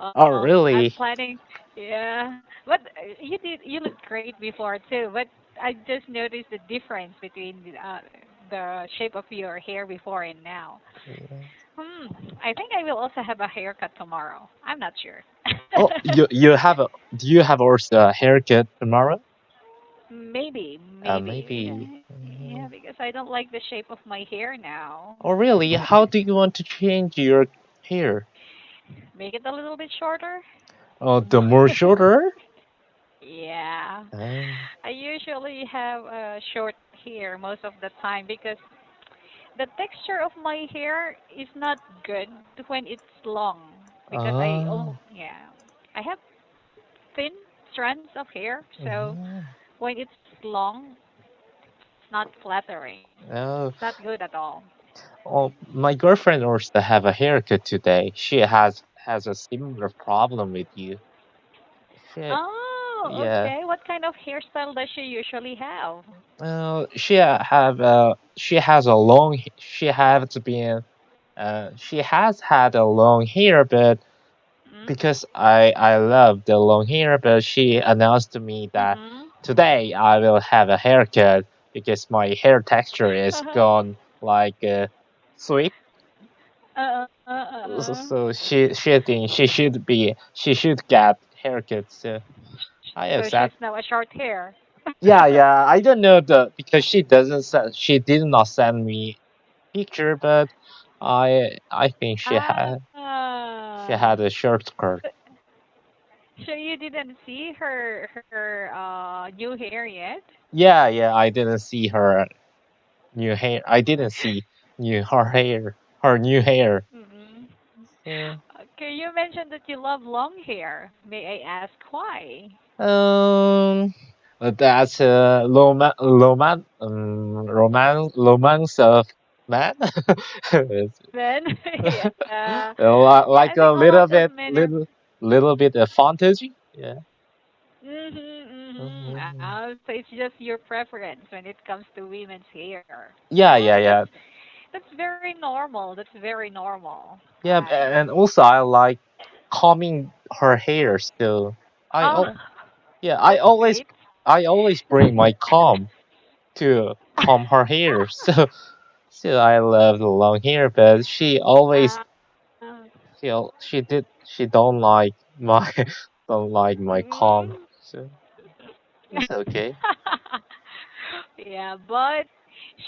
Oh, I'm really? planning. Yeah, but you look great before too. But I just noticed the difference between the shape of your hair before and now. Yeah. Hmm. I think I will also have a haircut tomorrow. I'm not sure. Oh, you have a do you have also a haircut tomorrow? Maybe. Maybe. Yeah, because I don't like the shape of my hair now. Oh, really? How do you want to change your hair? Make it a little bit shorter. Oh, the more shorter? Yeah. Um, I usually have short hair most of the time because the texture of my hair is not good when it's long because oh, yeah, I have thin strands of hair, so mhm. when it's long, it's not flattering. It's Oh, not good at all. oh, my girlfriend also have a haircut today. She has a similar problem with you. She, Oh, yeah. okay. What kind of hairstyle does she usually have? She has a long she has had a long hair, but Mm? because I love the long hair, but she announced to me that Mm-hmm. today I will have a haircut because my hair texture is gone like sweet. So she thinks she should get haircut. So I So she's accept. now a short hair. Yeah, yeah. I don't know the because she did not send me picture, but I think she Ah. had a short skirt. So you didn't see her new hair yet? Yeah, yeah. I didn't see her new hair. I didn't see her new hair. Mm-hmm. Yeah. Okay, you mentioned that you love long hair. May I ask why? But that's a romance of man. It's, Men, yeah, yeah. I like a think a lot of men are. little bit of fantasy. Yeah. Mhm. So it's just your preference when it comes to women's hair. Yeah, Yeah, yeah, yeah, that's very normal. That's very normal, yeah. right? And also I like combing her hair. So I Oh, oh yeah, that's great. I always bring my comb to comb her hair. So I love the long hair, but Uh, she don't like my don't like my comb. mm. So it's okay. Yeah, but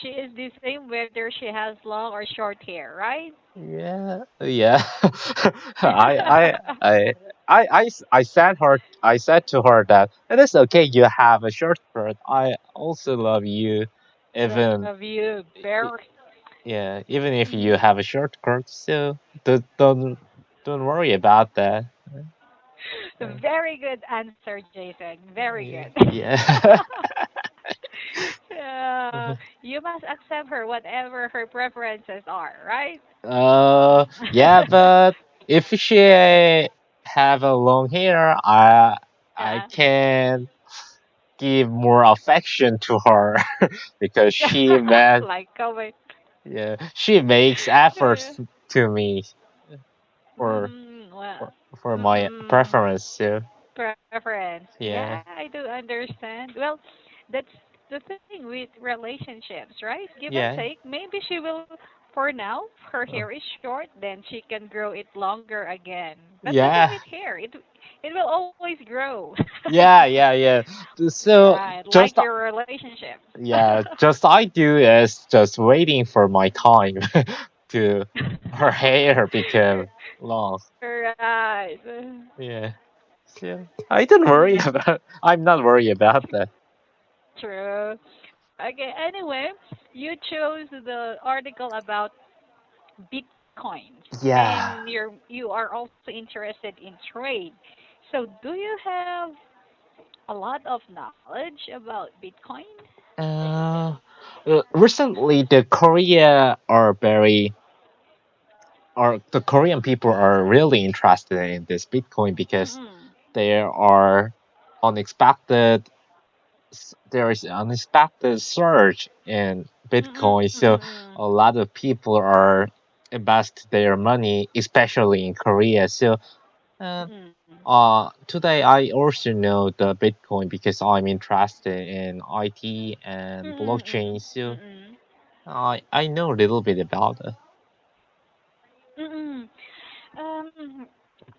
she is the same whether she has long or short hair, right? Yeah, yeah. I I I said to her that it is okay. You have a short skirt. I also love you, even Love you, i- very. yeah, even if you Mhm. have a short skirt. So don't worry about that. Uh, Very good answer, Jason. Very yeah, good. yeah. You must accept her, whatever her preferences are, right? Yeah, but if she have a long hair, I Yeah. can give more affection to her because Like, oh my. yeah, she makes efforts to me for Well, for my mm, preference. So preference. Yeah, yeah, I do understand. Well, that's the thing with relationships, right? Give and yeah, take. Maybe she will, for now, her uh, hair is short, then she can grow it longer again. That's the thing with yeah, hair. It will always grow. yeah, yeah, yeah. So Right, like just your relationship. yeah, just I do is just waiting for my time to her hair become long. Right. Yeah. So I don't worry about. I'm not worried about that. True. Okay, anyway, you chose the article about bitcoins Yeah. and you are also interested in trade. So do you have a lot of knowledge about Bitcoin? Uh, Recently, the Korean people are really interested in this Bitcoin because Mm-mm. there are unexpected there is unexpected surge in Bitcoin. So Mm-mm. a lot of people are invest their money, especially in Korea. So And Mm-mm. today I also know the Bitcoin because I'm interested in IT and blockchain. Mm-mm. So Mm-mm. I know a little bit about it. Mm-mm.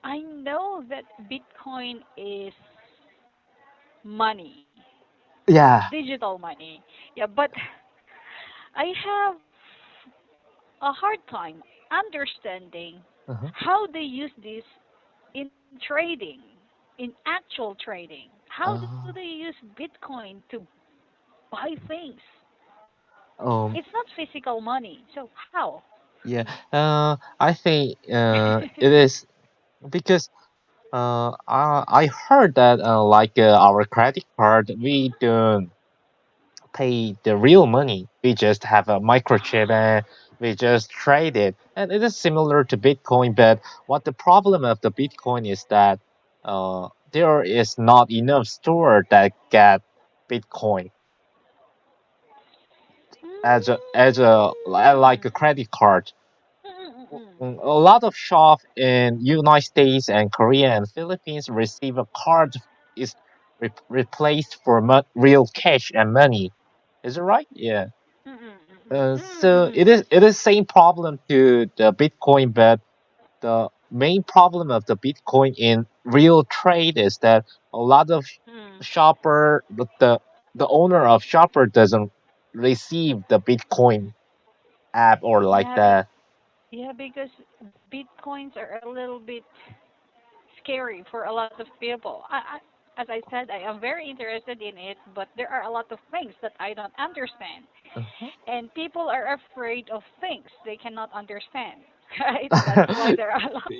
I know that Bitcoin is money, Yeah. digital money. Yeah, but I have a hard time understanding Uh-huh. how they use this in trading, in actual trading. How do they Uh, use Bitcoin to buy things? um. It's not physical money. So how? Yeah. I think it is because I heard that like our credit card we don't pay the real money. We just have a microchip and we just trade it. And it is similar to Bitcoin, but what the problem of the Bitcoin is that there is not enough store that get Bitcoin like a Mm. credit card. Mm-mm-mm. A lot of shops in United States and Korea and Philippines receive a card is replaced for real cash and money. Is it right? Yeah. Mm-mm-mm. So Mm-mm. Yes. it is same problem to the Bitcoin, but the main problem of the Bitcoin in real trade is that a lot of Mm. shopper, the owner of shopper doesn't receive the Bitcoin app or like Yeah, that. yeah, because Bitcoins are a little bit scary for a lot of people. As I said, I am very interested in it, but there are a lot of things that I don't understand. Uh-huh. And people are afraid of things they cannot understand, right? That's why there are a lot.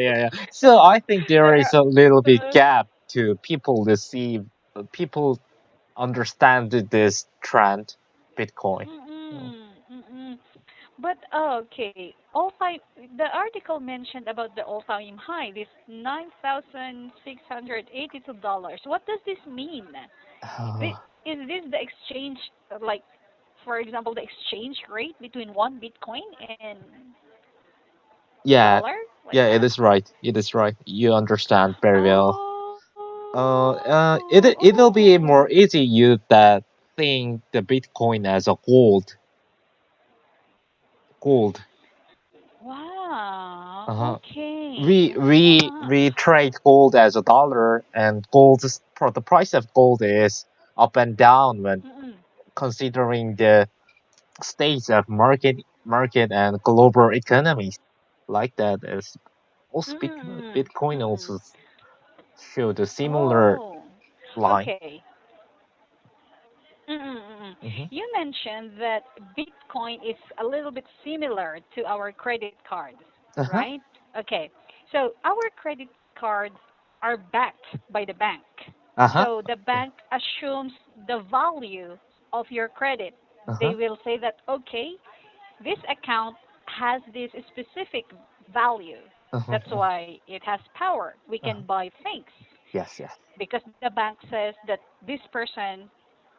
Yeah. So I think there There is are. a little bit Uh, gap to people receive, people understand this trend, Bitcoin. Mm. mm-mm. But oh, okay, all time. The article mentioned about the all-time high, this $9,682. What does this mean? Uh, Is this the exchange, like, for example, the exchange rate between one Bitcoin and a yeah, dollar, like yeah, it that? is right. It is right. You understand very well. Oh, It'll be oh, more easy you that think the Bitcoin as a gold. wow. Uh-huh. Okay. We trade gold as a dollar, and for the price of gold is up and down when Mm-mm. considering the states of market and global economies. Like that is also Mm-mm. Bitcoin Mm-mm. also show the similar Oh, line. okay. Mm-mm-mm. Hmm. You mentioned that Bitcoin is a little bit similar to our credit cards, Uh-huh. right? Okay. So our credit cards are backed by the bank. Uh-huh. So the bank assumes the value of your credit. They Uh-huh. will say that, okay, this account has this specific value. Uh-huh. That's why it has power. We Uh-huh. can buy things Yes. because the bank says that this person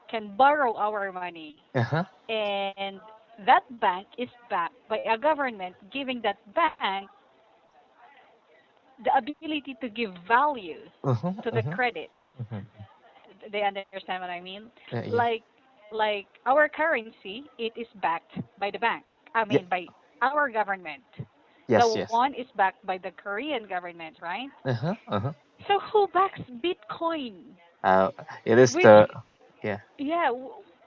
can borrow our money, Uh-huh. and that bank is backed by a government, giving that bank the ability to give value Uh-huh. to the Uh-huh. credit. Uh-huh. They understand what I mean? Yeah. Like like our currency, it is backed by the bank. I Yeah. mean by our government. The Yes. one is backed by the Korean government, right? Uh-huh. Uh-huh. So who backs Bitcoin? Uh, it is Which, the yeah. yeah,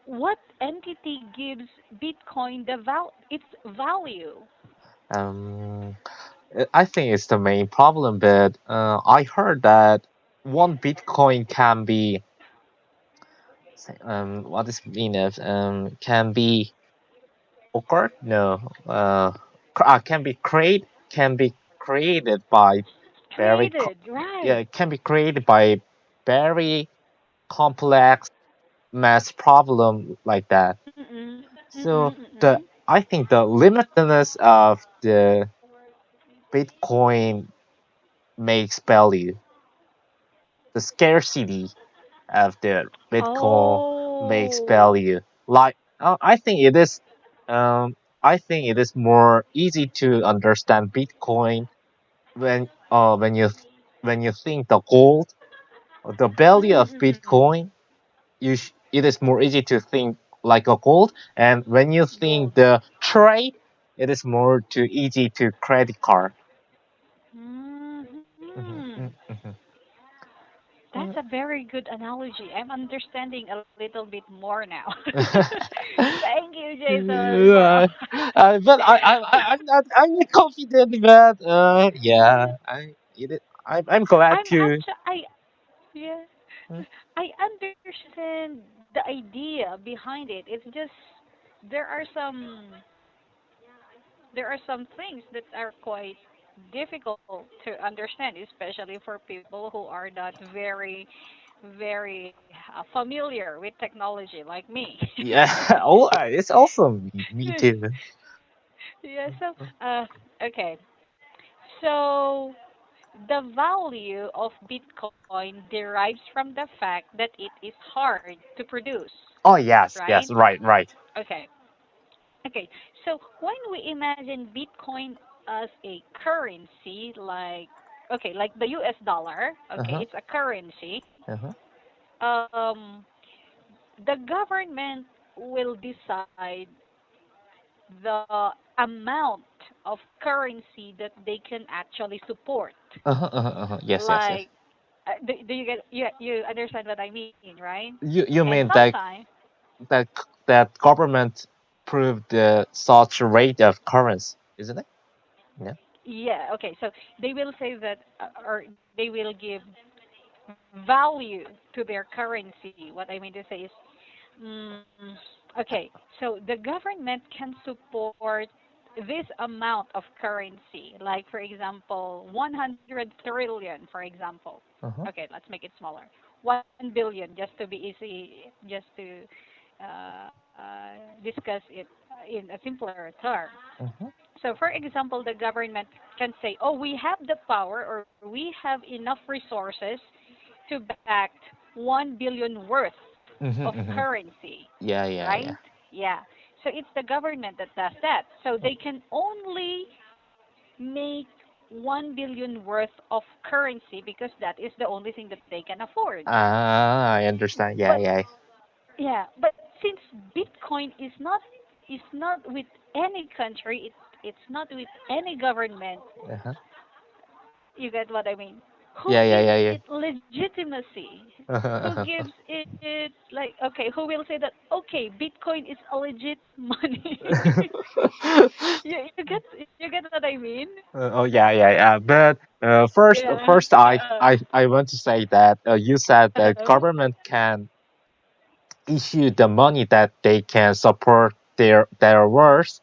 what entity gives Bitcoin its value? Um, I think it's the main problem, but I heard that one Bitcoin can be what is mean of can be occurred? No, can be created by very Created, right? yeah, it can be created by very complex math problem like that. Mm-mm, So mm-mm, the mm-mm. I think the limitedness of the Bitcoin makes value. The scarcity of the Bitcoin makes Oh, value. Like I think it is, I think it is more easy to understand Bitcoin when you when you think the gold, the value of Mm-mm-mm. Bitcoin, it is more easy to think like a gold. And when you think Gold. the trade, it is more too easy to credit card. Mhm, Hmm. mhm, mhm. That's a very good analogy. I'm understanding a little bit more now. Thank you, Jason, for all. Yeah, but I'm not. I'm not confident, but yeah, I'm glad I'm to. actually, yeah, I understand the idea behind it. It's just there are some there are some things that are quite difficult to understand, especially for people who are not very familiar with technology like me. Yeah, oh, it's awesome. Me too. Yeah, so okay. So the value of Bitcoin derives from the fact that it is hard to produce, Oh yes, right? yes, right, right. Okay. Okay. So when we imagine Bitcoin as a currency, like okay, like the US dollar, Uh okay, huh. it's a currency. Uh huh. Um, the government will decide the amount of currency that they can actually support. Uh huh. Uh huh. Uh-huh. Yes, yes, yes. Like, do you get you understand what I mean, right? You And mean sometimes, that government proved the such rate of currency, isn't it? Yeah. yeah, okay. So they will say that, or they will give value to their currency. What I mean to say is, mm, okay, so the government can support this amount of currency, like for example, 100 trillion, for example. Uh huh. Okay, let's make it smaller. 1 billion, just to be easy, just to discuss it in a simpler term. Uh huh. So, for example, the government can say, oh, we have the power or we have enough resources to back 1 billion worth Mhm. of Mhm. currency, Yeah. Yeah. Yeah. right? Yeah. So it's the government that does that. So Uh, they can only make 1 billion worth of currency because that is the only thing that they can afford. I understand. Yeah. But Yeah. yeah, but since Bitcoin is not with any country, it's not with any government. Uh huh. You get what I mean? Who Yeah. Yeah. gives Yeah. Yeah. it legitimacy? Uh huh. Who Uh gives it like okay? Who will say that okay, Bitcoin is a legit money? huh. You get what I mean? Oh yeah, yeah, yeah. But first, Yeah. first, I want to say that you said that Uh, government can issue the money that they can support their wars,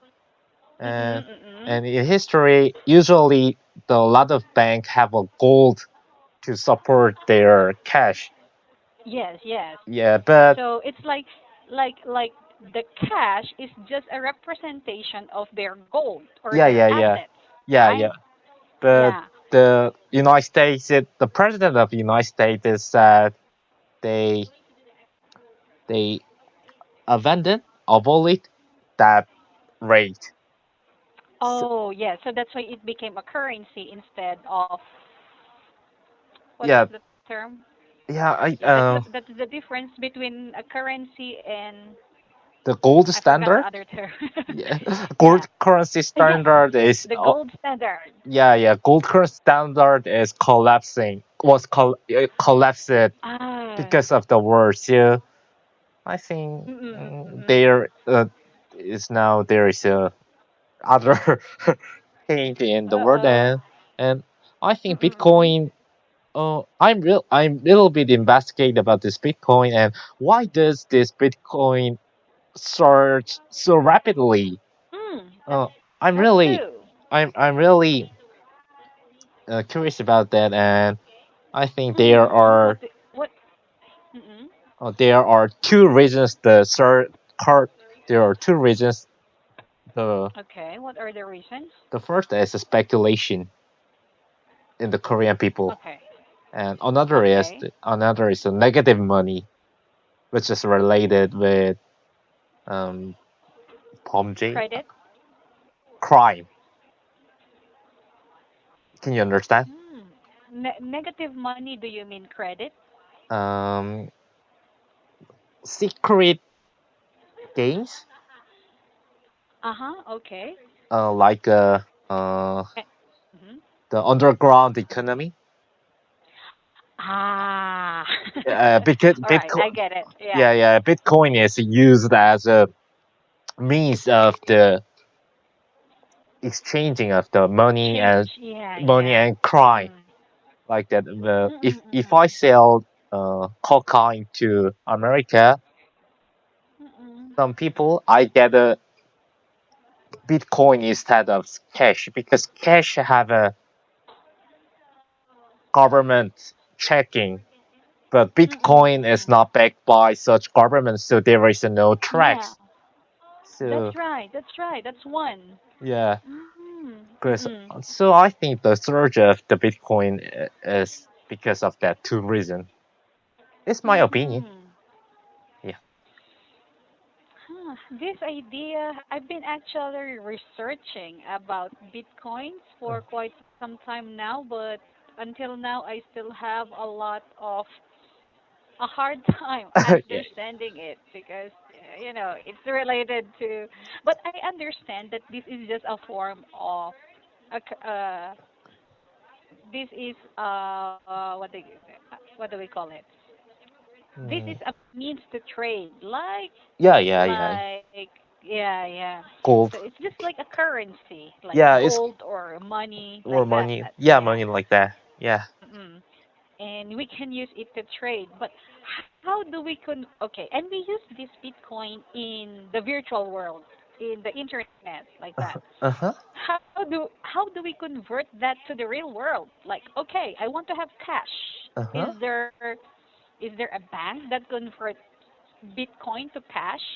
and mm-mm. and in history, usually the lot of bank have a gold to support their cash. Yes, yes. Yeah, but So it's like the cash is just a representation of their gold or yeah, their yeah, yeah, assets, yeah, right? yeah. But Yeah. the United States, the president of the United States is said they they abolish that rate. So, Oh, yeah. So that's why it became a currency instead of what is yeah, the term? yeah. Yeah, that's the difference between a currency and The gold I forgot the standard. other term. Yeah, Yeah. gold currency Yes, standard is. the gold standard. Yeah, yeah. Gold currency standard is collapsing. Collapsed Ah. because of the war. So I think Mm-mm-mm. there is now there is a other change in the world, Uh-oh. and I think Mm-mm-mm. Bitcoin. I'm little bit investigate about this Bitcoin and why does this Bitcoin surge so rapidly? That's Uh, I'm that's really true. I'm really curious about that, and I think What what? Mm-mm. there are two reasons the surge card. There are two reasons. The Okay, what are the reasons? the first is a speculation in the Korean people, Okay. and Okay. another is a negative money, which is related with um 범죄 Credit. crime. Can you understand? Hmm. Negative money, do you mean credit? Um, secret games, Uh-huh, okay. like uh, Mm-hmm. the underground economy. Ah. Because All right, Bitcoin, I get it. Yeah. yeah, yeah, Bitcoin is used as a means of the exchanging of the Change. Yeah, money yeah. and crime, Mm. like that. If I Mm-mm-mm. sell cocaine to America, Mm-mm. some people I get a Bitcoin instead of cash because cash have a government checking, but Bitcoin is Mm-mm-mm. not backed by such government, so there is no Yeah, tracks. So that's right. That's right. That's one. yeah, Mm. because Mm-mm. so I think the surge of the Bitcoin is because of that two reason. It's my opinion. Mm-hmm. Yeah. Huh. This idea, I've been actually researching about Bitcoins for quite some time now, but until now I still have a lot of a hard time Yeah. understanding it because it's related to, but I understand that this is just a form of this is what do we call it, this Hmm. is a means to trade, Yeah, yeah, yeah. like yeah. Gold. So it's just like a currency, like Yeah, it's gold or money, or like that. money. Yeah, Yeah. money like that. Yeah. Mm. And we can use it to trade. But how do we okay? And we use this Bitcoin in the virtual world, in the internet, like that. Uh-huh. How do we convert that to the real world? Like, okay, I want to have cash. Uh-huh. Is there a bank that converts Bitcoin to cash?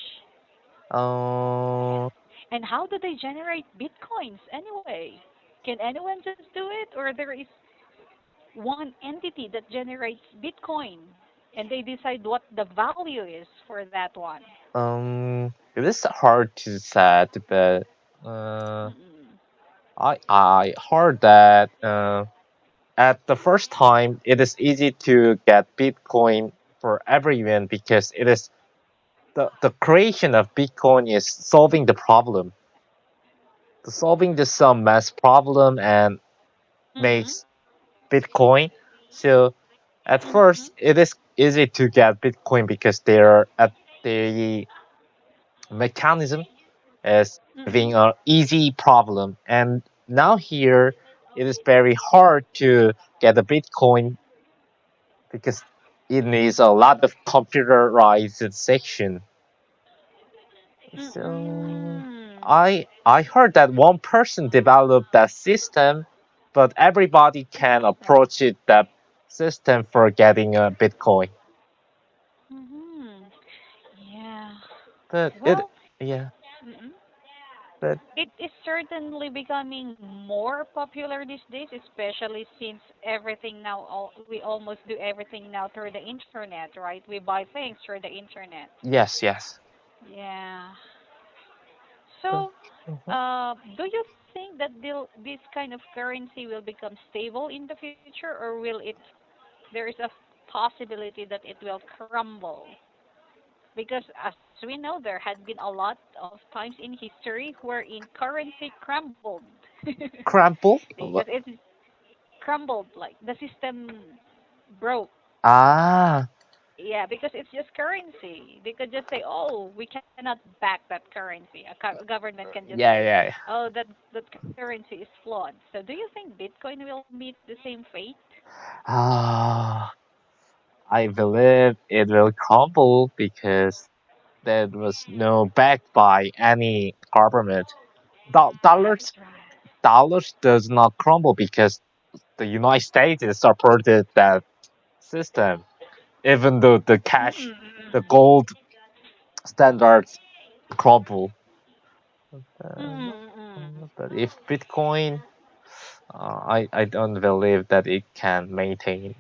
Uh, And how do they generate Bitcoins anyway? Can anyone just do it, or there is one entity that generates Bitcoin, and they decide what the value is for that one? it is hard to say, but uh, Mm-mm. I heard that at the first time it is easy to get Bitcoin for everyone because it is the creation of Bitcoin is solving the problem, solving the some mass problem and Mm-hmm. makes Bitcoin. So at Mm-hmm. first it is easy to get Bitcoin because they're at the mechanism is Mm-hmm. having an easy problem. And now here it is very hard to get a Bitcoin because it needs a lot of computerized section. So Mm-mm. I heard that one person developed that system, but everybody can approach it that system for getting a Bitcoin. Mm-hmm. Yeah. But it Well, yeah, mm-mm. but It is certainly becoming more popular these days, especially since everything now, we almost do everything now through the internet, right? We buy things through the internet. yes, yes. Yeah. But, So, mhm. do you think that this kind of currency will become stable in the future, or will it? There is a possibility that it will crumble because, as we know, there had been a lot of times in history wherein currency crumbled Crumple? because it's crumbled, like the system broke. Ah, Yeah, because it's just currency. They could just say, "Oh, we cannot back that currency." A government can just yeah, say, yeah. "Oh, that currency is flawed." So, do you think Bitcoin will meet the same fate? Ah, I believe it will crumble because there was no backed by any government. That's Dollars right. dollars does not crumble because the United States has supported that system, even though the cash, the Mm-mm. gold standards crumble. Uh, Mm-mm. but if Bitcoin, I don't believe that it can maintain.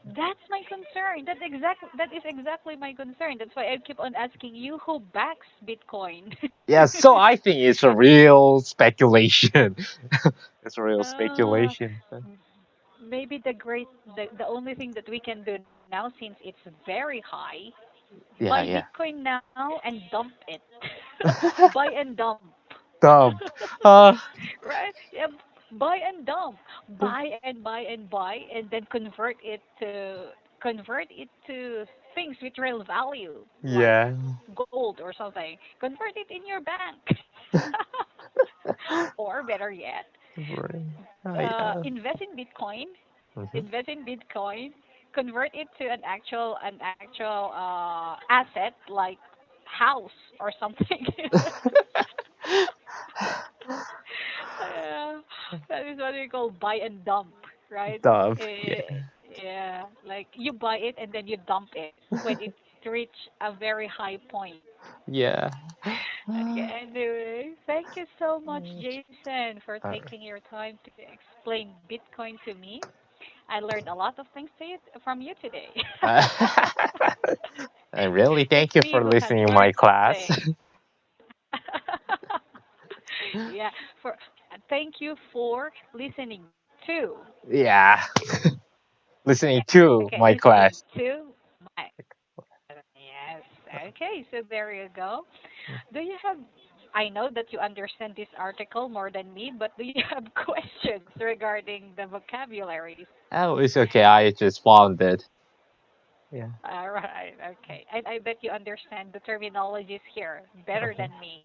That's my concern. That is exactly my concern. That's why I keep on asking you who backs Bitcoin. Yeah, so I think it's a real speculation. It's a real uh, speculation. maybe the only thing that we can do now, since it's very high, buy Yeah, yeah. Bitcoin now and dump it. Buy and dump. Dump. Uh, Right? Yeah, buy and dump. Buy and buy and buy and then convert it to things with real value, like yeah. gold or something. Convert it in your bank. Or better yet, Right. Yeah. invest in Bitcoin. Mhm. Invest in Bitcoin. Convert it to an actual asset like house or something. Yeah, that is what we call buy and dump, right? Dump. Eh, yeah, like you buy it and then you dump it when it reach a very high point. Yeah. Okay, Uh, anyway, thank you so much, Jason, for Alright. taking your time to explain Bitcoin to me. I learned a lot of things from you today. I really thank It's you me for who has listening to my learned class. things. Yeah, for thank you for listening to. Yeah. Yeah, Listening to okay, my listening class. to my. Yes. Okay, so there you go. Do you have, I know that you understand this article more than me, but do you have questions regarding the vocabularies? Oh, it's okay. I just found it. Yeah. All right, okay. And I bet you understand the terminologies here better Uh-huh. than me.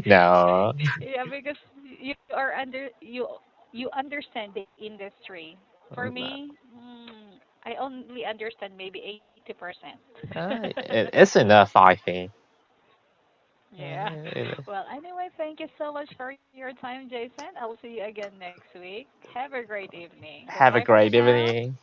No. Yeah, because you understand the industry. For me, I only understand maybe 80%. It's enough, I think. Yeah. Well, anyway, thank you so much for your time, Jason. I'll see you again next week. Have a great evening. Have Goodbye a for great now. evening.